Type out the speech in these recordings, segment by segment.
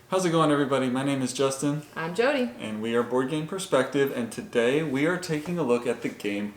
How's it going, everybody? My name is Justin, I'm Jody. and we are Board Game Perspective, and today we are taking a look at the game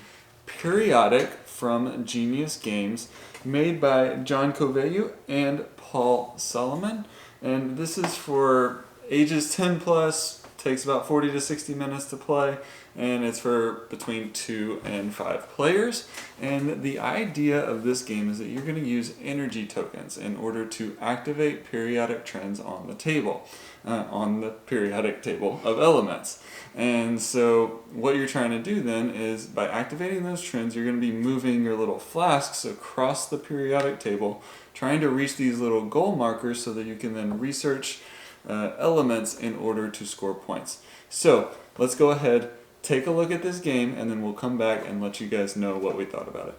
Periodic from Genius Games, made by John Covello and Paul Solomon. And this is for ages 10 plus, takes about 40 to 60 minutes to play, and it's for between 2 and 5 players. And the idea of this game is that you're going to use energy tokens in order to activate periodic trends on the table, on the periodic table of elements. And so what you're trying to do then is, by activating those trends, you're going to be moving your little flasks across the periodic table, trying to reach these little goal markers so that you can then research elements in order to score points. So let's go ahead, take a look at this game, and then we'll come back and let you guys know what we thought about it.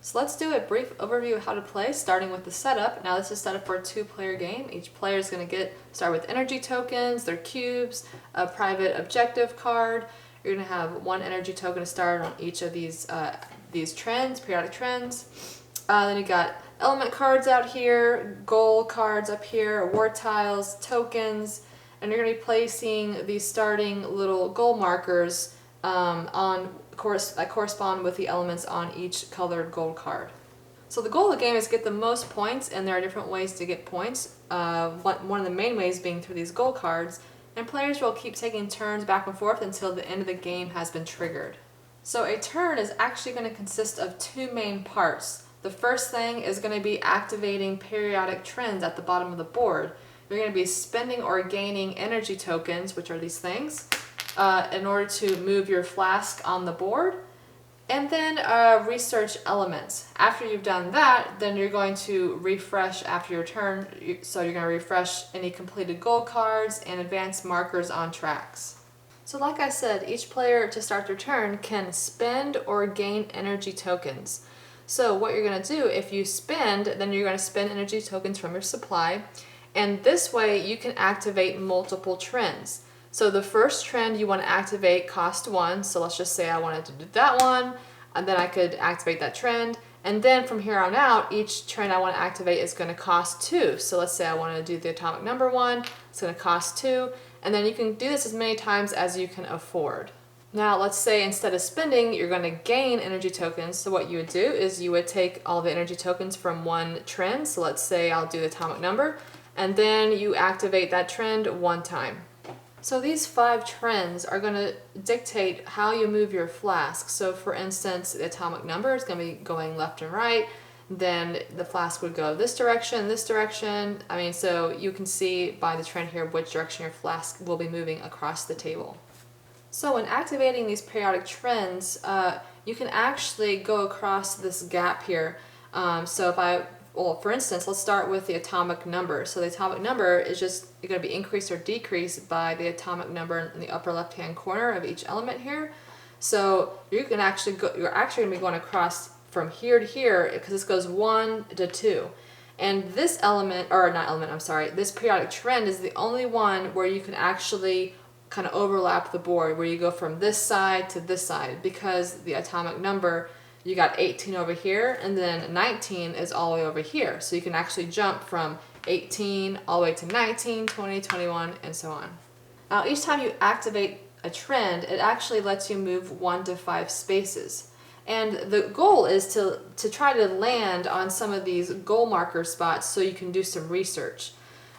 So let's do a brief overview of how to play, starting with the setup. Now this is set up for a 2-player game. Each player is going to start with energy tokens, their cubes, a private objective card. You're going to have 1 energy token to start on each of these trends, periodic trends. Then you got element cards out here, goal cards up here, war tiles, tokens, and you're going to be placing these starting little goal markers that correspond with the elements on each colored gold card. So the goal of the game is to get the most points, and there are different ways to get points. One of the main ways being through these gold cards, and players will keep taking turns back and forth until the end of the game has been triggered. So a turn is actually going to consist of 2 main parts. The first thing is going to be activating periodic trends at the bottom of the board. You're going to be spending or gaining energy tokens, which are these things, in order to move your flask on the board, and then research elements. After you've done that, then you're going to refresh after your turn, so you're going to refresh any completed gold cards and advanced markers on tracks. So like I said, each player to start their turn can spend or gain energy tokens. So what you're going to do, if you spend, then you're going to spend energy tokens from your supply, and this way you can activate multiple trends. So the first trend you want to activate cost 1, so let's just say I wanted to do that one, and then I could activate that trend, and then from here on out, each trend I want to activate is going to cost 2. So let's say I want to do the atomic number one, it's going to cost 2, and then you can do this as many times as you can afford. Now let's say instead of spending, you're going to gain energy tokens. So what you would do is you would take all the energy tokens from one trend, so let's say I'll do the atomic number, and then you activate that trend 1 time. So these 5 trends are going to dictate how you move your flask. So for instance, the atomic number is going to be going left and right. Then the flask would go this direction, this direction. So you can see by the trend here which direction your flask will be moving across the table. So when activating these periodic trends, you can actually go across this gap here. For instance, let's start with the atomic number. So the atomic number is just going to be increased or decreased by the atomic number in the upper left-hand corner of each element here. So you're actually going to be going across from here to here, because this goes 1 to 2. And this this periodic trend is the only one where you can actually kind of overlap the board, where you go from this side to this side, because the atomic number, you got 18 over here, and then 19 is all the way over here. So you can actually jump from 18 all the way to 19, 20, 21, and so on. Now each time you activate a trend, it actually lets you move 1 to 5 spaces. And the goal is to try to land on some of these goal marker spots so you can do some research.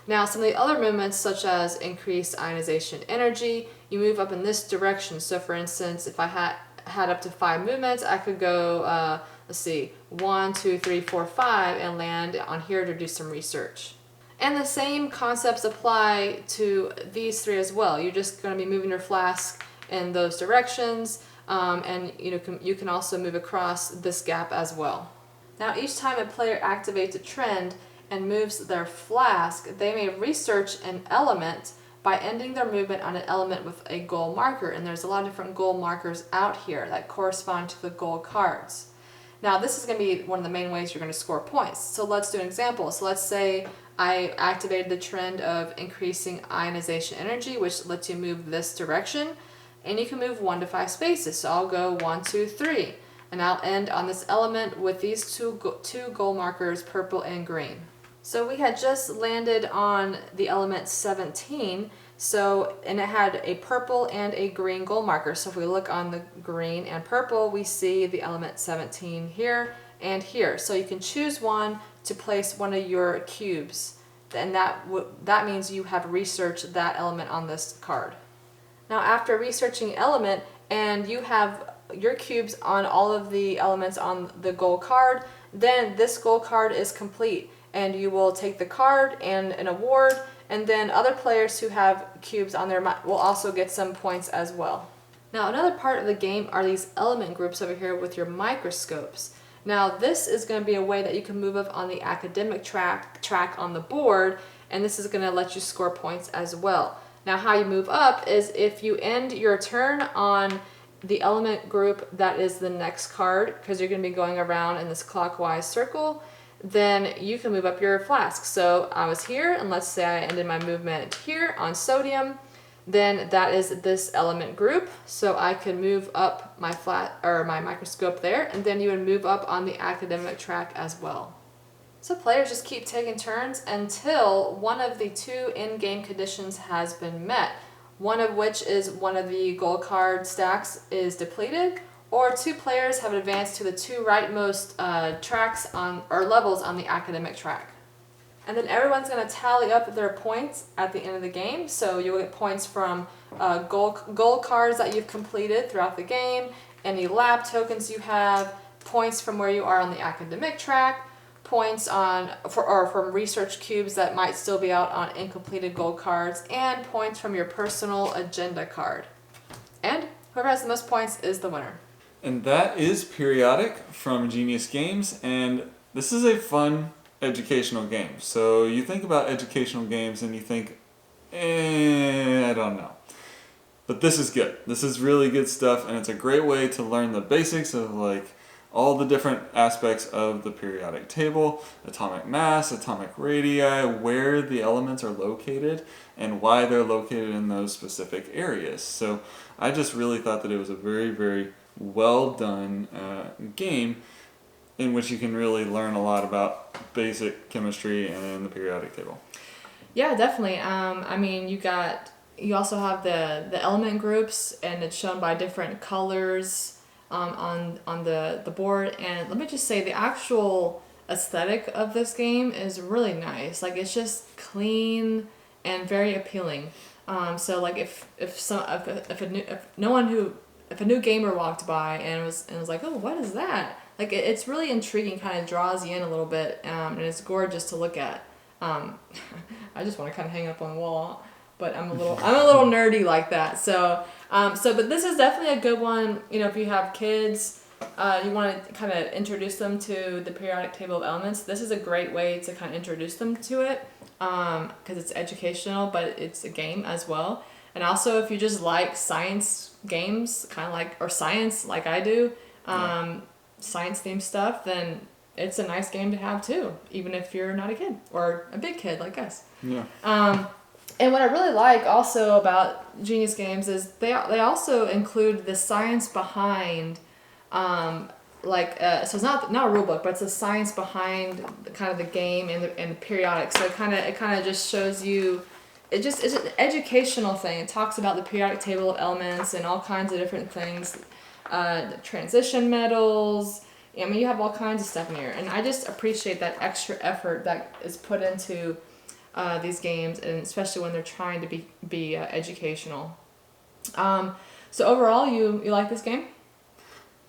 Now some of the other movements, such as increased ionization energy, you move up in this direction. So for instance, if I had up to 5 movements, I could go, 1, 2, 3, 4, 5, and land on here to do some research. And the same concepts apply to these 3 as well. You're just going to be moving your flask in those directions, and you can also move across this gap as well. Now each time a player activates a trend and moves their flask, they may research an element by ending their movement on an element with a goal marker. And there's a lot of different goal markers out here that correspond to the goal cards. Now this is going to be one of the main ways you're going to score points. So let's do an example. So let's say I activated the trend of increasing ionization energy, which lets you move this direction. And you can move 1 to 5 spaces. So I'll go 1, 2, 3. And I'll end on this element with these two goal markers, purple and green. So we had just landed on the element 17. And it had a purple and a green goal marker. So if we look on the green and purple, we see the element 17 here and here. So you can choose one to place one of your cubes. And that means you have researched that element on this card. Now after researching element and you have your cubes on all of the elements on the goal card, then this goal card is complete. And you will take the card and an award, and then other players who have cubes on their will also get some points as well. Now another part of the game are these element groups over here with your microscopes. Now this is going to be a way that you can move up on the academic track on the board, and this is going to let you score points as well. Now how you move up is if you end your turn on the element group that is the next card, because you're going to be going around in this clockwise circle, then you can move up your flask. So I was here, and let's say I ended my movement here on sodium, then that is this element group. So I can move up my my microscope there, and then you would move up on the academic track as well. So players just keep taking turns until one of the 2 in-game conditions has been met. One of which is one of the goal card stacks is depleted, or 2 players have advanced to the 2 rightmost tracks or levels on the academic track. And then everyone's going to tally up their points at the end of the game. So you'll get points from goal cards that you've completed throughout the game, any lab tokens you have, points from where you are on the academic track, points from research cubes that might still be out on incompleted goal cards, and points from your personal agenda card. And whoever has the most points is the winner. And that is Periodic from Genius Games, and this is a fun educational game. So you think about educational games and you think, I don't know. But this is good. This is really good stuff, and it's a great way to learn the basics of all the different aspects of the periodic table, atomic mass, atomic radii, where the elements are located, and why they're located in those specific areas. So I just really thought that it was a very, very well done game in which you can really learn a lot about basic chemistry and the periodic table. Yeah, definitely. You also have the element groups, and it's shown by different colors on the board. And let me just say, the actual aesthetic of this game is really nice. It's just clean and very appealing. So if a new gamer walked by and was like, oh, what is that? It's really intriguing, kind of draws you in a little bit, and it's gorgeous to look at. I just want to kind of hang it up on the wall, but I'm a little nerdy like that. But this is definitely a good one. If you have kids, you want to kind of introduce them to the periodic table of elements. This is a great way to kind of introduce them to it, because it's educational, but it's a game as well. And also, if you just like science games, or science like I do, science themed stuff, then it's a nice game to have too, even if you're not a kid or a big kid like us. Yeah. And what I really like also about Genius Games is they also include the science behind, so it's not a rule book, but it's the science behind the game and the periodic. So it kind of just shows you. It's an educational thing. It talks about the periodic table of elements and all kinds of different things, transition metals. You have all kinds of stuff in here, and I just appreciate that extra effort that is put into these games, and especially when they're trying to be educational. So overall, you like this game?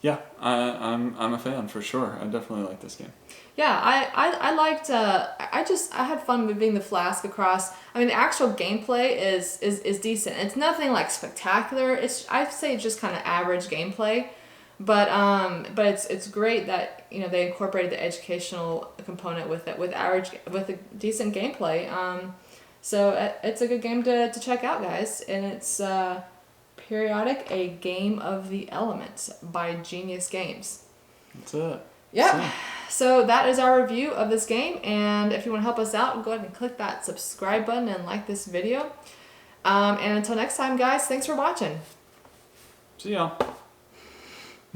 Yeah, I'm a fan for sure. I definitely like this game. Yeah, I liked. I had fun moving the flask across. The actual gameplay is decent. It's nothing spectacular. I'd say it's just kind of average gameplay, but it's great that they incorporated the educational component with it with a decent gameplay. So it's a good game to check out, guys. And it's Periodic, a Game of the Elements by Genius Games. That's it. Yep. So that is our review of this game. And if you want to help us out, go ahead and click that subscribe button and like this video. And until next time, guys, thanks for watching. See y'all.